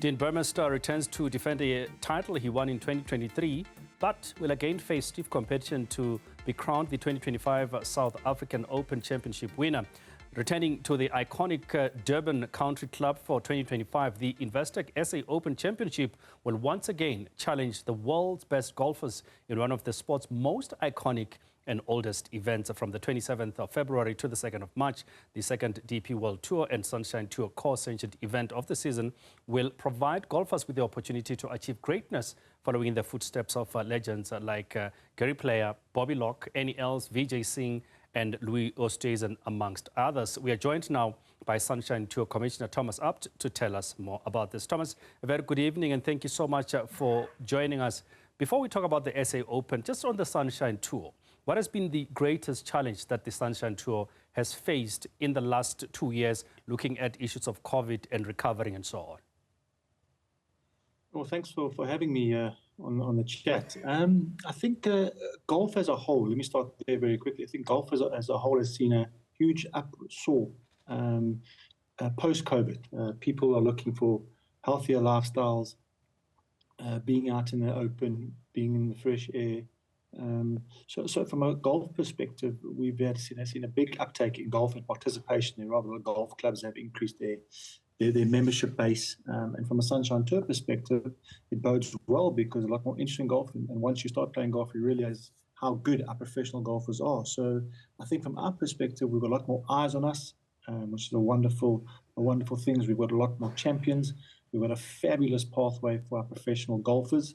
Dean Burmester returns to defend a title he won in 2023, but will again face stiff competition to be crowned the 2025 South African Open Championship winner. Returning to the iconic Durban Country Club for 2025, the Investec SA Open Championship will once again challenge the world's best golfers in one of the sport's most iconic and oldest events. From the 27th of February to the 2nd of March, the second DP World Tour and Sunshine Tour co-sanctioned event of the season will provide golfers with the opportunity to achieve greatness following in the footsteps of legends like Gary Player, Bobby Locke, Ernie Els, Vijay Singh, and Louis Oosthuizen, amongst others. We are joined now by Sunshine Tour Commissioner Thomas Abt to tell us more about this. Thomas, a very good evening and thank you so much for joining us. Before we talk about the SA Open, just on the Sunshine Tour, what has been the greatest challenge that the Sunshine Tour has faced in the last 2 years, looking at issues of COVID and recovering and so on? Well, thanks for having me on the chat. I think golf as a whole, let me start there very quickly. I think golf as a whole has seen a huge upsoar post-COVID. People are looking for healthier lifestyles, being out in the open, being in the fresh air. So from a golf perspective, we've seen a big uptake in golf and participation. There are rather golf clubs have increased their membership base, and from a Sunshine Tour perspective, it bodes well because a lot more interest in golf, and once you start playing golf, you realize how good our professional golfers are. So I think from our perspective, we've got a lot more eyes on us, which is a wonderful thing. We've got a lot more champions. We've got a fabulous pathway for our professional golfers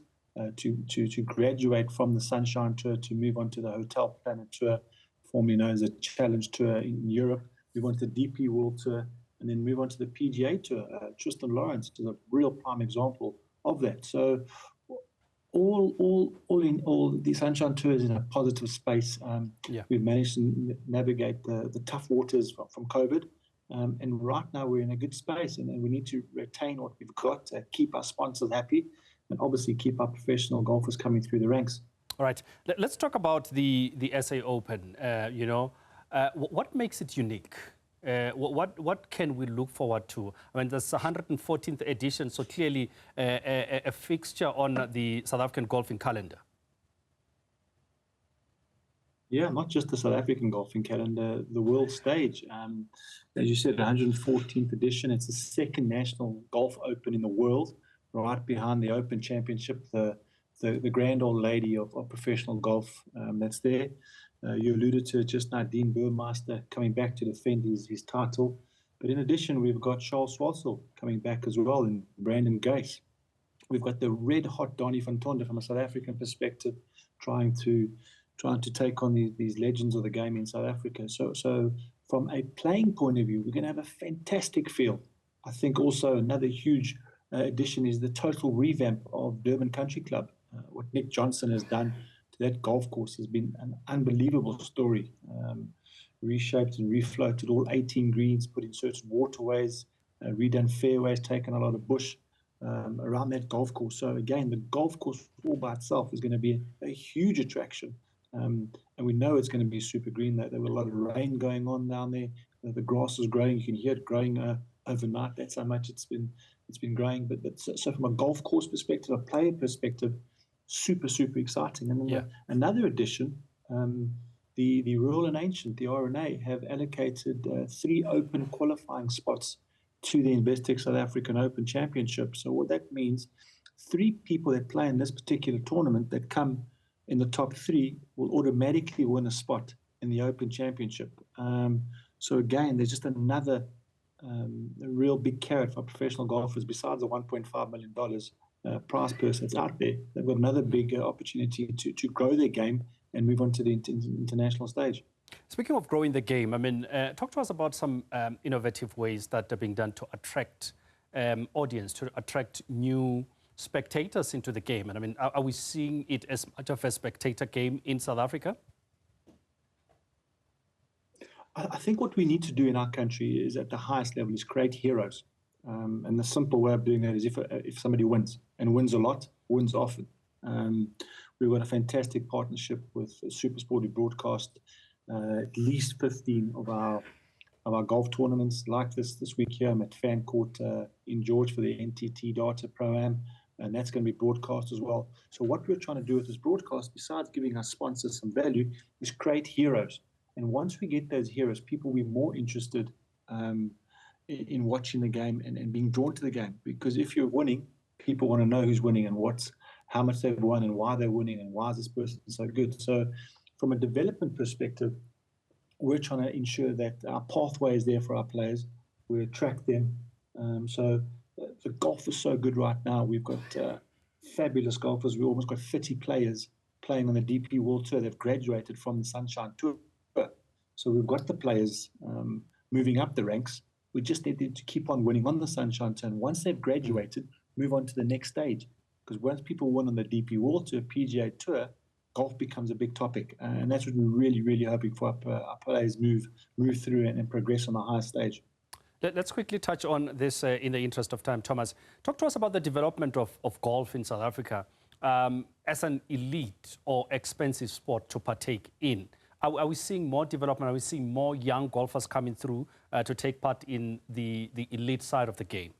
to graduate from the Sunshine Tour to move on to the Hotel Planet Tour, formerly known as a Challenge Tour in Europe. Move on to the DP World Tour, and then move on to the PGA Tour. Tristan Lawrence is a real prime example of that. So all in all, the Sunshine Tour is in a positive space. We've managed to navigate the tough waters from COVID. And right now we're in a good space, and we need to retain what we've got, keep our sponsors happy, and obviously keep our professional golfers coming through the ranks. All right, let's talk about the SA Open. What makes it unique? What can we look forward to? I mean, there's 114th edition, so clearly a fixture on the South African golfing calendar. Yeah, not just the South African golfing calendar, the world stage. As you said, the 114th edition. It's the second national golf open in the world, right behind the Open Championship, the grand old lady of professional golf that's there. You alluded to it just now, Dean Burmester coming back to defend his title. But in addition, we've got Charles Schwartzel coming back as well, and Brandon Grace. We've got the red-hot Donnie van Tonder from a South African perspective, trying to take on these legends of the game in South Africa. So from a playing point of view, we're going to have a fantastic field. I think also another huge addition is the total revamp of Durban Country Club. What Nick Johnson has done to that golf course has been an unbelievable story. Reshaped and refloated all 18 greens, put in certain waterways, redone fairways, taken a lot of bush around that golf course. So again, the golf course all by itself is going to be a huge attraction. And we know it's going to be super green. There was a lot of rain going on down there. The grass is growing. You can hear it growing overnight. That's how much it's been growing. But so from a golf course perspective, a player perspective, super exciting. And then another addition, the Rural and Ancient, the RNA, have allocated 3 open qualifying spots to the Investec South African Open Championship. So what that means, 3 people that play in this particular tournament that come in the top 3 will automatically win a spot in the Open Championship. So again, there's just another a real big carrot for professional golfers besides the $1.5 million prize purse that's out there. They've got another big opportunity to grow their game and move on to the international stage. Speaking of growing the game, I mean, talk to us about some innovative ways that are being done to attract audience, to attract new spectators into the game. And I mean, are we seeing it as much of a spectator game in South Africa? I think what we need to do in our country is at the highest level is create heroes. And the simple way of doing that is if somebody wins, and wins a lot, wins often. We've got a fantastic partnership with SuperSport. We broadcast at least 15 of our of our golf tournaments like this week here. I'm at Fan Court in George for the NTT Data Pro-Am, and that's going to be broadcast as well. So what we're trying to do with this broadcast, besides giving our sponsors some value, is create heroes. And once we get those heroes, people will be more interested in watching the game and being drawn to the game. Because if you're winning, people want to know who's winning and how much they've won and why they're winning and why is this person so good. So from a development perspective, we're trying to ensure that our pathway is there for our players. We attract them. So the golf is so good right now. We've got fabulous golfers. We've almost got 30 players playing on the DP World Tour. They've graduated from the Sunshine Tour. So we've got the players moving up the ranks. We just need them to keep on winning on the Sunshine Tour. And once they've graduated, move on to the next stage. Because once people win on the DP World Tour, PGA Tour, golf becomes a big topic. And that's what we're really, really hoping for our players move through and progress on the highest stage. Let's quickly touch on this in the interest of time. Thomas, talk to us about the development of golf in South Africa as an elite or expensive sport to partake in. Are we seeing more development? Are we seeing more young golfers coming through to take part in the elite side of the game?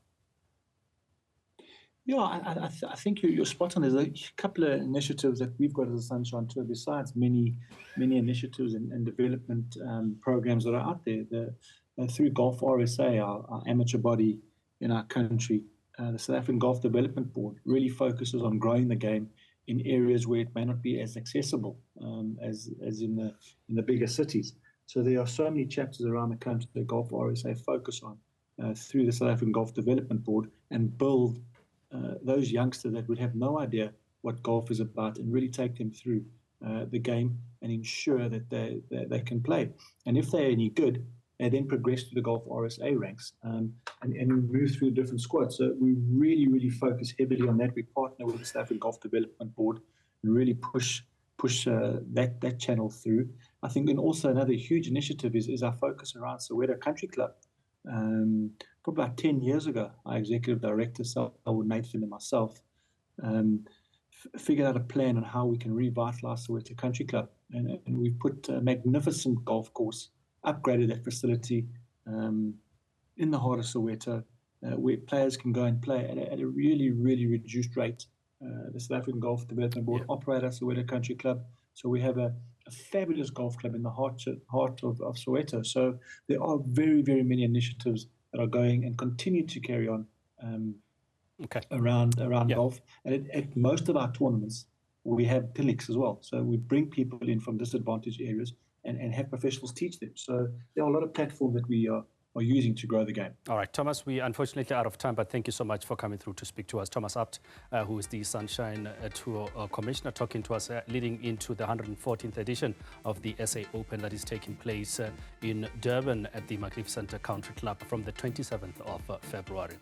Yeah, I think you're spot on. There's a couple of initiatives that we've got as a Sunshine Tour, besides many initiatives and development programs that are out there. Through Golf RSA, our amateur body in our country, the South African Golf Development Board really focuses on growing the game in areas where it may not be as accessible as in the bigger cities. So there are so many chapters around the country that Golf RSA focus on through the South African Golf Development Board and build those youngsters that would have no idea what golf is about and really take them through the game and ensure that they can play. And if they're any good, they then progress to the Golf RSA ranks and move through different squads. So we really, really focus heavily on that. We partner with the South African Golf Development Board and really push that channel through. I think, and also another huge initiative is our focus around Durban Country Club. For about 10 years ago, our executive director, Selwood Nathan, and myself figured out a plan on how we can revitalize Soweto Country Club. And we've put a magnificent golf course, upgraded that facility in the heart of Soweto, where players can go and play at a really, really reduced rate. The South African Golf Development Board operate our Soweto Country Club. So we have a fabulous golf club in the heart of Soweto. So there are very, very many initiatives that are going and continue to carry on around golf. And at most of our tournaments, we have clinics as well. So we bring people in from disadvantaged areas and have professionals teach them. So there are a lot of platforms that we are using to grow the game. All right, Thomas, we unfortunately out of time, but thank you so much for coming through to speak to us. Thomas Abt, who is the Sunshine Tour Commissioner, talking to us leading into the 114th edition of the SA Open that is taking place in Durban at the magnificent Country Club from the 27th of February.